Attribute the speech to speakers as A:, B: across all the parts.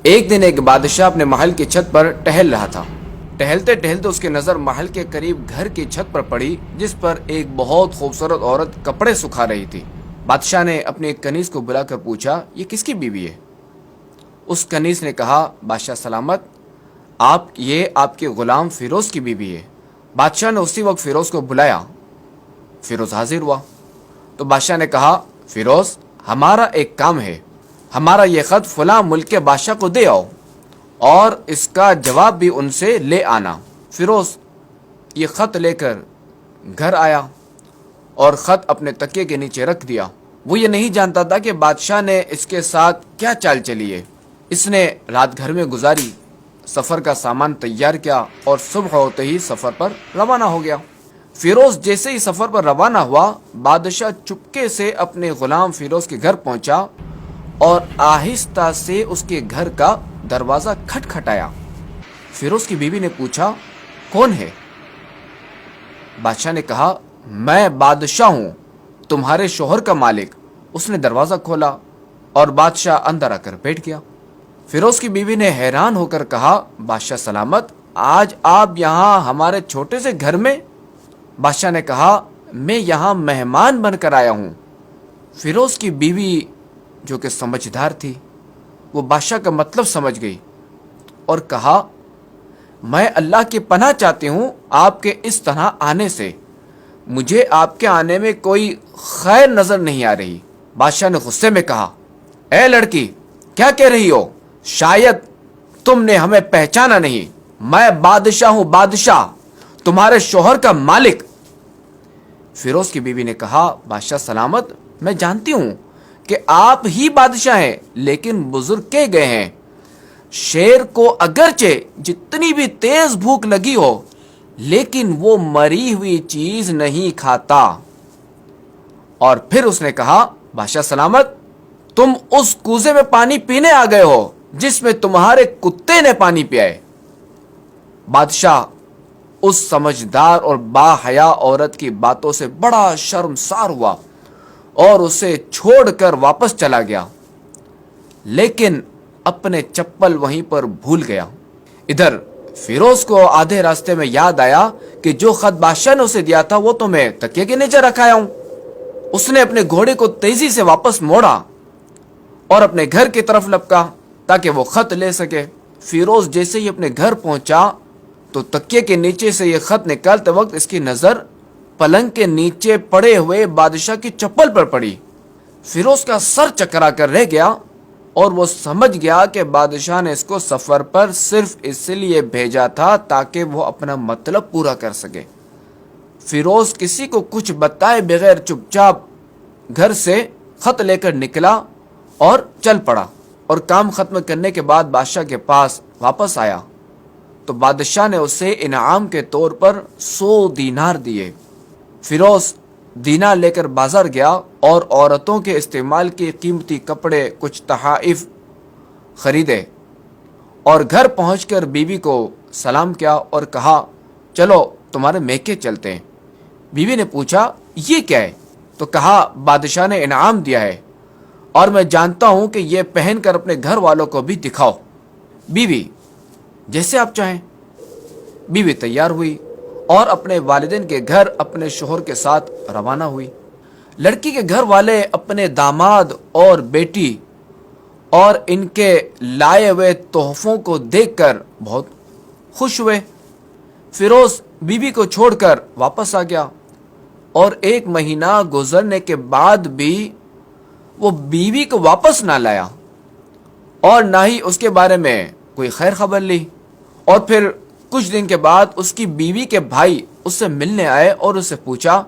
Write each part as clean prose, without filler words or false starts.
A: ایک دن ایک بادشاہ اپنے محل کی چھت پر ٹہل رہا تھا۔ ٹہلتے ٹہلتے اس کی نظر محل کے قریب گھر کی چھت پر پڑی، جس پر ایک بہت خوبصورت عورت کپڑے سکھا رہی تھی۔ بادشاہ نے اپنے ایک کنیز کو بلا کر پوچھا، یہ کس کی بیوی ہے؟ اس کنیز نے کہا، بادشاہ سلامت، یہ آپ کے غلام فیروز کی بیوی ہے۔ بادشاہ نے اسی وقت فیروز کو بلایا۔ فیروز حاضر ہوا تو بادشاہ نے کہا، فیروز، ہمارا ایک کام ہے، ہمارا یہ خط فلاں ملک کے بادشاہ کو دے آؤ اور اس کا جواب بھی ان سے لے آنا۔ فیروز یہ خط لے کر گھر آیا اور خط اپنے تکیے کے نیچے رکھ دیا۔ وہ یہ نہیں جانتا تھا کہ بادشاہ نے اس کے ساتھ کیا چال چلی ہے۔ اس نے رات گھر میں گزاری، سفر کا سامان تیار کیا اور صبح ہوتے ہی سفر پر روانہ ہو گیا۔ فیروز جیسے ہی سفر پر روانہ ہوا، بادشاہ چپکے سے اپنے غلام فیروز کے گھر پہنچا اور آہستہ سے اس کے گھر کا دروازہ کھٹکھٹایا۔ فیروز کی بیوی نے پوچھا، کون ہے؟ بادشاہ نے کہا، میں بادشاہ ہوں، تمہارے شوہر کا مالک۔ اس نے دروازہ کھولا اور بادشاہ اندر آ کر بیٹھ گیا۔ فیروز کی بیوی نے حیران ہو کر کہا، بادشاہ سلامت، آج آپ یہاں ہمارے چھوٹے سے گھر میں؟ بادشاہ نے کہا، میں یہاں مہمان بن کر آیا ہوں۔ فیروز کی بیوی جو کہ سمجھدار تھی، وہ بادشاہ کا مطلب سمجھ گئی اور کہا، میں اللہ کی پناہ چاہتی ہوں آپ کے اس طرح آنے سے، مجھے آپ کے آنے میں کوئی خیر نظر نہیں آ رہی۔ بادشاہ نے غصے میں کہا، اے لڑکی، کیا کہہ رہی ہو؟ شاید تم نے ہمیں پہچانا نہیں، میں بادشاہ ہوں، بادشاہ، تمہارے شوہر کا مالک۔ فیروز کی بیوی نے کہا، بادشاہ سلامت، میں جانتی ہوں کہ آپ ہی بادشاہ ہیں، لیکن بزرگ کہہ گئے ہیں، شیر کو اگرچہ جتنی بھی تیز بھوک لگی ہو لیکن وہ مری ہوئی چیز نہیں کھاتا۔ اور پھر اس نے کہا، بادشاہ سلامت، تم اس کوزے میں پانی پینے آ گئے ہو جس میں تمہارے کتے نے پانی پیا ہے۔ بادشاہ اس سمجھدار اور با حیا عورت کی باتوں سے بڑا شرمسار ہوا اور اسے چھوڑ کر واپس چلا گیا، لیکن اپنے چپل وہیں پر بھول گیا۔ ادھر فیروز کو آدھے راستے میں یاد آیا کہ جو خط بادشاہ نے اسے دیا تھا وہ تو میں تکیے کے نیچے رکھایا ہوں۔ اس نے اپنے گھوڑے کو تیزی سے واپس موڑا اور اپنے گھر کی طرف لپکا تاکہ وہ خط لے سکے۔ فیروز جیسے ہی اپنے گھر پہنچا تو تکیے کے نیچے سے یہ خط نکالتے وقت اس کی نظر پلنگ کے نیچے پڑے ہوئے بادشاہ کی چپل پر پڑی۔ فیروز کا سر چکرا کر رہ گیا اور وہ سمجھ گیا کہ بادشاہ نے اس کو سفر پر صرف اس لیے بھیجا تھا تاکہ وہ اپنا مطلب پورا کر سکے۔ فیروز کسی کو کچھ بتائے بغیر چپ چاپ گھر سے خط لے کر نکلا اور چل پڑا، اور کام ختم کرنے کے بعد بادشاہ کے پاس واپس آیا تو بادشاہ نے اسے انعام کے طور پر 100 دینار دیے۔ فیروز دینار لے کر بازار گیا اور عورتوں کے استعمال کے قیمتی کپڑے، کچھ تحائف خریدے اور گھر پہنچ کر بیوی کو سلام کیا اور کہا، چلو تمہارے میکے چلتے ہیں۔ بیوی نے پوچھا، یہ کیا ہے؟ تو کہا، بادشاہ نے انعام دیا ہے اور میں جانتا ہوں کہ یہ پہن کر اپنے گھر والوں کو بھی دکھاؤ۔ بیوی، جیسے آپ چاہیں۔ بیوی تیار ہوئی اور اپنے والدین کے گھر اپنے شوہر کے ساتھ روانہ ہوئی۔ لڑکی کے گھر والے اپنے داماد اور بیٹی اور ان کے لائے ہوئے تحفوں کو دیکھ کر بہت خوش ہوئے۔ فیروز بیوی کو چھوڑ کر واپس آ گیا اور 1 مہینہ گزرنے کے بعد بھی وہ بیوی کو واپس نہ لایا اور نہ ہی اس کے بارے میں کوئی خیر خبر لی۔ اور پھر کچھ دن کے بعد اس کی بیوی کے بھائی اس سے ملنے آئے اور اس سے پوچھا،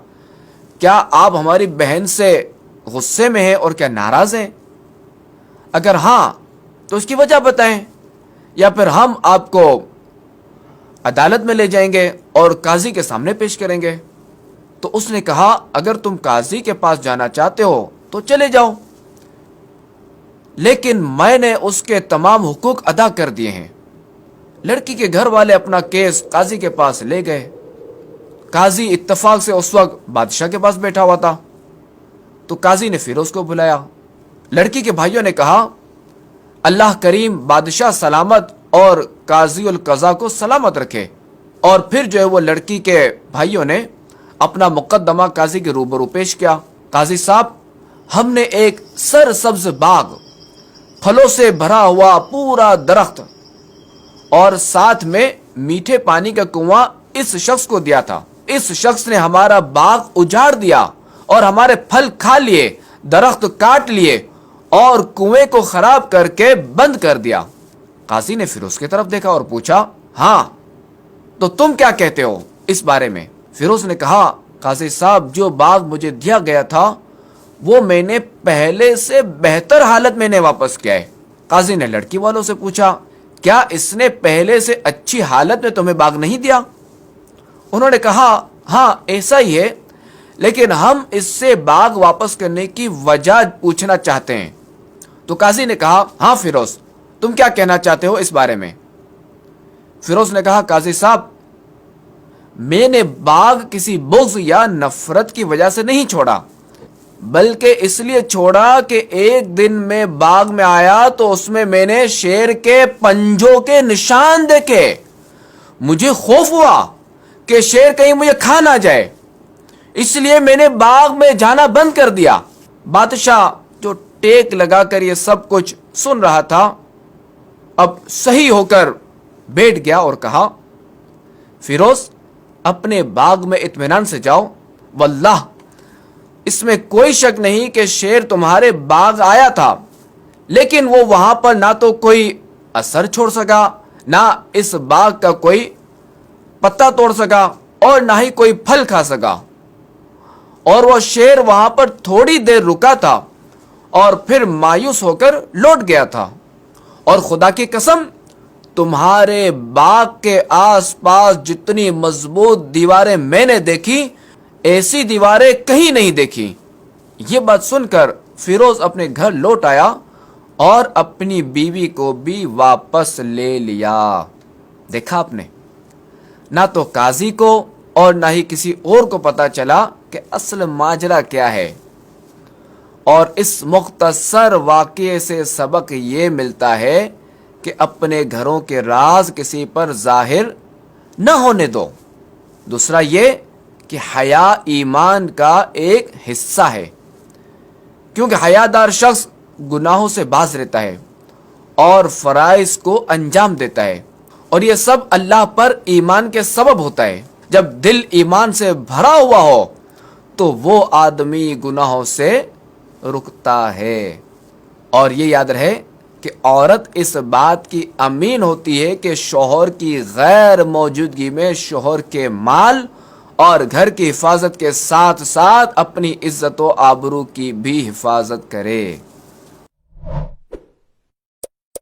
A: کیا آپ ہماری بہن سے غصے میں ہیں اور کیا ناراض ہیں؟ اگر ہاں تو اس کی وجہ بتائیں، یا پھر ہم آپ کو عدالت میں لے جائیں گے اور قاضی کے سامنے پیش کریں گے۔ تو اس نے کہا، اگر تم قاضی کے پاس جانا چاہتے ہو تو چلے جاؤ، لیکن میں نے اس کے تمام حقوق ادا کر دیے ہیں۔ لڑکی کے گھر والے اپنا کیس قاضی کے پاس لے گئے۔ قاضی اتفاق سے اس وقت بادشاہ کے پاس بیٹھا ہوا تھا تو قاضی نے فیروز کو بلایا۔ لڑکی کے بھائیوں نے کہا، اللہ کریم بادشاہ سلامت اور قاضی القضا کو سلامت رکھے۔ اور پھر جو ہے وہ لڑکی کے بھائیوں نے اپنا مقدمہ قاضی کے روبرو پیش کیا۔ قاضی صاحب، ہم نے ایک سرسبز باغ، پھلوں سے بھرا ہوا پورا درخت اور ساتھ میں میٹھے پانی کا کنواں اس شخص کو دیا تھا۔ اس شخص نے ہمارا باغ اجاڑ دیا اور ہمارے پھل کھا لیے، درخت کاٹ لیے اور کنویں کو خراب کر کے بند کر دیا۔ قاضی نے پھر اس کی طرف دیکھا اور پوچھا، ہاں تو تم کیا کہتے ہو اس بارے میں؟ فیروز نے کہا، قاضی صاحب، جو باغ مجھے دیا گیا تھا وہ میں نے پہلے سے بہتر حالت میں نے واپس کیا ہے۔ قاضی نے لڑکی والوں سے پوچھا، کیا اس نے پہلے سے اچھی حالت میں تمہیں باغ نہیں دیا؟ انہوں نے کہا، ہاں ایسا ہی ہے، لیکن ہم اس سے باغ واپس کرنے کی وجہ پوچھنا چاہتے ہیں۔ تو قاضی نے کہا، ہاں فیروز، تم کیا کہنا چاہتے ہو اس بارے میں؟ فیروز نے کہا، قاضی صاحب، میں نے باغ کسی بغض یا نفرت کی وجہ سے نہیں چھوڑا، بلکہ اس لیے چھوڑا کہ ایک دن میں باغ میں آیا تو اس میں نے شیر کے پنجوں کے نشان دیکھے۔ مجھے خوف ہوا کہ شیر کہیں مجھے کھا نہ جائے، اس لیے میں نے باغ میں جانا بند کر دیا۔ بادشاہ جو ٹیک لگا کر یہ سب کچھ سن رہا تھا، اب صحیح ہو کر بیٹھ گیا اور کہا، فیروز، اپنے باغ میں اطمینان سے جاؤ، واللہ اس میں کوئی شک نہیں کہ شیر تمہارے باغ آیا تھا، لیکن وہ وہاں پر نہ تو کوئی اثر چھوڑ سکا، نہ اس باغ کا کوئی پتا توڑ سکا اور نہ ہی کوئی پھل کھا سکا، اور وہ شیر وہاں پر تھوڑی دیر رکا تھا اور پھر مایوس ہو کر لوٹ گیا تھا۔ اور خدا کی قسم، تمہارے باغ کے آس پاس جتنی مضبوط دیواریں میں نے دیکھی، ایسی دیواریں کہیں نہیں دیکھی۔ یہ بات سن کر فیروز اپنے گھر لوٹ آیا اور اپنی بیوی کو بھی واپس لے لیا۔ دیکھا آپ نے، نہ تو قاضی کو اور نہ ہی کسی اور کو پتا چلا کہ اصل ماجرا کیا ہے۔ اور اس مختصر واقعے سے سبق یہ ملتا ہے کہ اپنے گھروں کے راز کسی پر ظاہر نہ ہونے دو۔ دوسرا یہ کہ حیا ایمان کا ایک حصہ ہے، کیونکہ حیادار شخص گناہوں سے باز رہتا ہے اور فرائض کو انجام دیتا ہے، اور یہ سب اللہ پر ایمان کے سبب ہوتا ہے۔ جب دل ایمان سے بھرا ہوا ہو تو وہ آدمی گناہوں سے رکتا ہے۔ اور یہ یاد رہے کہ عورت اس بات کی امین ہوتی ہے کہ شوہر کی غیر موجودگی میں شوہر کے مال اور گھر کی حفاظت کے ساتھ ساتھ اپنی عزت و آبرو کی بھی حفاظت کرے۔